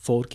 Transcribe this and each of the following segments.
4K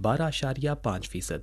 12.5%,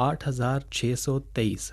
8,623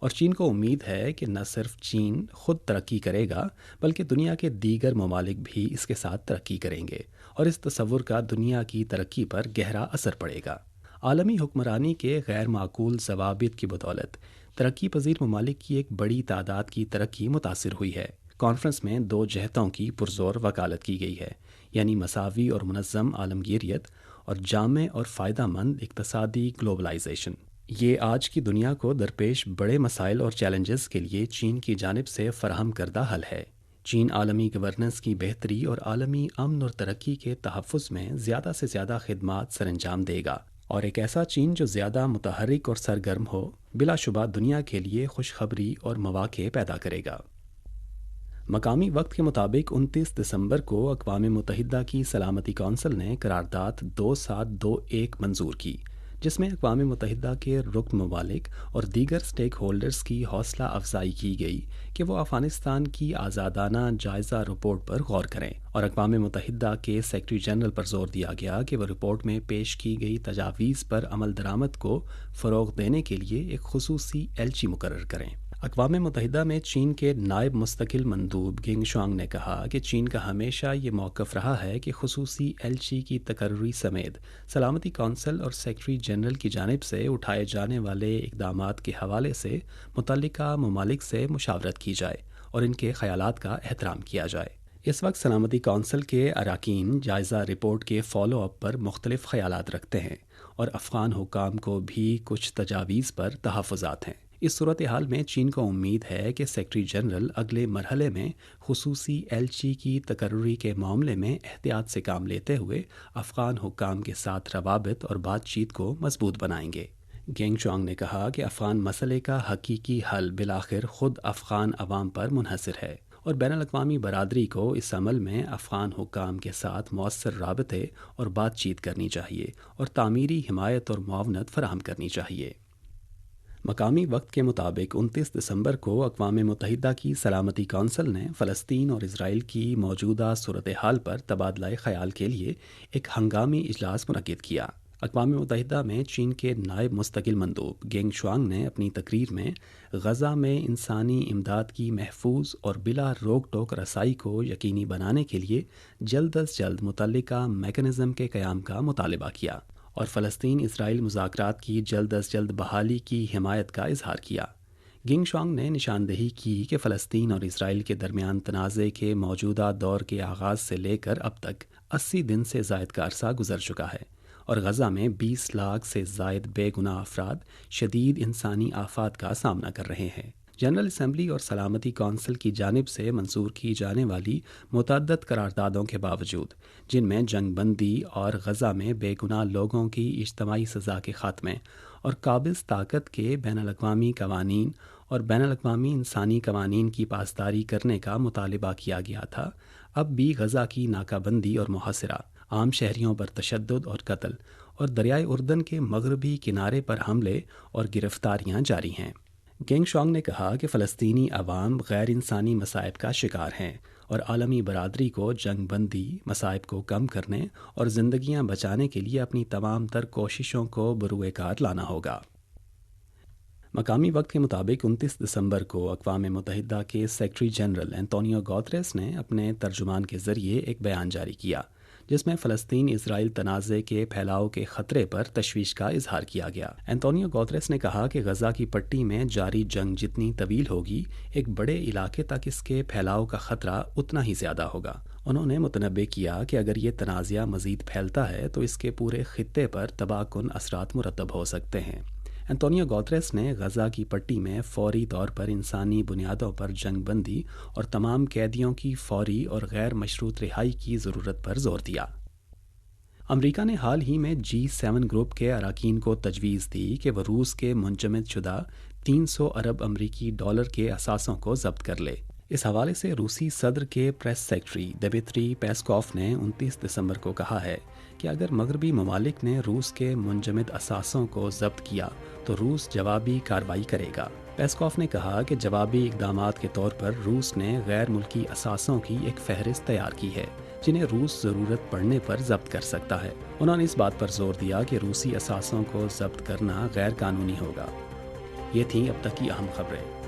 اور چین کو امید ہے کہ نہ صرف چین خود ترقی کرے گا بلکہ دنیا کے دیگر ممالک بھی اس کے ساتھ ترقی کریں گے، اور اس تصور کا دنیا کی ترقی پر گہرا اثر پڑے گا۔ عالمی حکمرانی کے غیر معقول ضوابط کی بدولت ترقی پذیر ممالک کی ایک بڑی تعداد کی ترقی متاثر ہوئی ہے۔ کانفرنس میں دو جہتوں کی پرزور وکالت کی گئی ہے، یعنی مساوی اور منظم عالمگیریت اور جامع اور فائدہ مند اقتصادی گلوبلائزیشن۔ یہ آج کی دنیا کو درپیش بڑے مسائل اور چیلنجز کے لیے چین کی جانب سے فراہم کردہ حل ہے۔ چین عالمی گورننس کی بہتری اور عالمی امن اور ترقی کے تحفظ میں زیادہ سے زیادہ خدمات سر انجام دے گا، اور ایک ایسا چین جو زیادہ متحرک اور سرگرم ہو بلا شبہ دنیا کے لیے خوشخبری اور مواقع پیدا کرے گا۔ مقامی وقت کے مطابق 29 دسمبر کو اقوام متحدہ کی سلامتی کونسل نے قرارداد 2721 منظور کی، جس میں اقوام متحدہ کے رکن ممالک اور دیگر سٹیک ہولڈرز کی حوصلہ افزائی کی گئی کہ وہ افغانستان کی آزادانہ جائزہ رپورٹ پر غور کریں، اور اقوام متحدہ کے سیکرٹری جنرل پر زور دیا گیا کہ وہ رپورٹ میں پیش کی گئی تجاویز پر عمل درآمد کو فروغ دینے کے لیے ایک خصوصی ایلچی مقرر کریں۔ اقوام متحدہ میں چین کے نائب مستقل مندوب گینگ شوانگ نے کہا کہ چین کا ہمیشہ یہ موقف رہا ہے کہ خصوصی ایلچی کی تقرری سمیت سلامتی کونسل اور سیکرٹری جنرل کی جانب سے اٹھائے جانے والے اقدامات کے حوالے سے متعلقہ ممالک سے مشاورت کی جائے اور ان کے خیالات کا احترام کیا جائے۔ اس وقت سلامتی کونسل کے اراکین جائزہ رپورٹ کے فالو اپ پر مختلف خیالات رکھتے ہیں، اور افغان حکام کو بھی کچھ تجاویز پر تحفظات ہیں۔ اس صورتحال میں چین کو امید ہے کہ سیکرٹری جنرل اگلے مرحلے میں خصوصی ایلچی کی تقرری کے معاملے میں احتیاط سے کام لیتے ہوئے افغان حکام کے ساتھ روابط اور بات چیت کو مضبوط بنائیں گے۔ گینگ شوانگ نے کہا کہ افغان مسئلے کا حقیقی حل بالآخر خود افغان عوام پر منحصر ہے، اور بین الاقوامی برادری کو اس عمل میں افغان حکام کے ساتھ مؤثر رابطے اور بات چیت کرنی چاہیے اور تعمیری حمایت اور معاونت فراہم کرنی چاہیے۔ مقامی وقت کے مطابق 29 دسمبر کو اقوام متحدہ کی سلامتی کونسل نے فلسطین اور اسرائیل کی موجودہ صورتحال پر تبادلہ خیال کے لیے ایک ہنگامی اجلاس منعقد کیا۔ اقوام متحدہ میں چین کے نائب مستقل مندوب گینگ شوانگ نے اپنی تقریر میں غزہ میں انسانی امداد کی محفوظ اور بلا روک ٹوک رسائی کو یقینی بنانے کے لیے جلد از جلد متعلقہ میکانزم کے قیام کا مطالبہ کیا، اور فلسطین اسرائیل مذاکرات کی جلد از جلد بحالی کی حمایت کا اظہار کیا۔ گینگ شوانگ نے نشاندہی کی کہ فلسطین اور اسرائیل کے درمیان تنازع کے موجودہ دور کے آغاز سے لے کر اب تک 80 دن سے زائد کا عرصہ گزر چکا ہے، اور غزہ میں 20 لاکھ سے زائد بے گناہ افراد شدید انسانی آفات کا سامنا کر رہے ہیں۔ جنرل اسمبلی اور سلامتی کونسل کی جانب سے منظور کی جانے والی متعدد قراردادوں کے باوجود، جن میں جنگ بندی اور غزہ میں بے گناہ لوگوں کی اجتماعی سزا کے خاتمے اور قابض طاقت کے بین الاقوامی قوانین اور بین الاقوامی انسانی قوانین کی پاسداری کرنے کا مطالبہ کیا گیا تھا، اب بھی غزہ کی ناکہ بندی اور محاصرہ، عام شہریوں پر تشدد اور قتل، اور دریائے اردن کے مغربی کنارے پر حملے اور گرفتاریاں جاری ہیں۔ گینگ شوانگ نے کہا کہ فلسطینی عوام غیر انسانی مصائب کا شکار ہیں، اور عالمی برادری کو جنگ بندی مصائب کو کم کرنے اور زندگیاں بچانے کے لیے اپنی تمام تر کوششوں کو بروئے کار لانا ہوگا۔ مقامی وقت کے مطابق 29 دسمبر کو اقوام متحدہ کے سیکرٹری جنرل انتونیو گوتریس نے اپنے ترجمان کے ذریعے ایک بیان جاری کیا، جس میں فلسطین اسرائیل تنازع کے پھیلاؤ کے خطرے پر تشویش کا اظہار کیا گیا۔ انتونیو گوتریس نے کہا کہ غزہ کی پٹی میں جاری جنگ جتنی طویل ہوگی، ایک بڑے علاقے تک اس کے پھیلاؤ کا خطرہ اتنا ہی زیادہ ہوگا۔ انہوں نے متنبہ کیا کہ اگر یہ تنازع مزید پھیلتا ہے تو اس کے پورے خطے پر تباہ کن اثرات مرتب ہو سکتے ہیں۔ انتونیو گوتریس نے غزہ کی پٹی میں فوری طور پر انسانی بنیادوں پر جنگ بندی اور تمام قیدیوں کی فوری اور غیر مشروط رہائی کی ضرورت پر زور دیا۔ امریکہ نے حال ہی میں G7 گروپ کے اراکین کو تجویز دی کہ وہ روس کے منجمد شدہ 300 ارب امریکی ڈالر کے اثاثوں کو ضبط کر لے۔ اس حوالے سے روسی صدر کے پریس سیکرٹری دمیتری پیسکوف نے 29 دسمبر کو کہا ہے کہ اگر مغربی ممالک نے روس کے منجمد اثاثوں کو ضبط کیا تو روس جوابی کارروائی کرے گا۔ پیسکوف نے کہا کہ جوابی اقدامات کے طور پر روس نے غیر ملکی اثاثوں کی ایک فہرست تیار کی ہے، جنہیں روس ضرورت پڑنے پر ضبط کر سکتا ہے۔ انہوں نے اس بات پر زور دیا کہ روسی اثاثوں کو ضبط کرنا غیر قانونی ہوگا۔ یہ تھیں اب تک کی اہم خبریں۔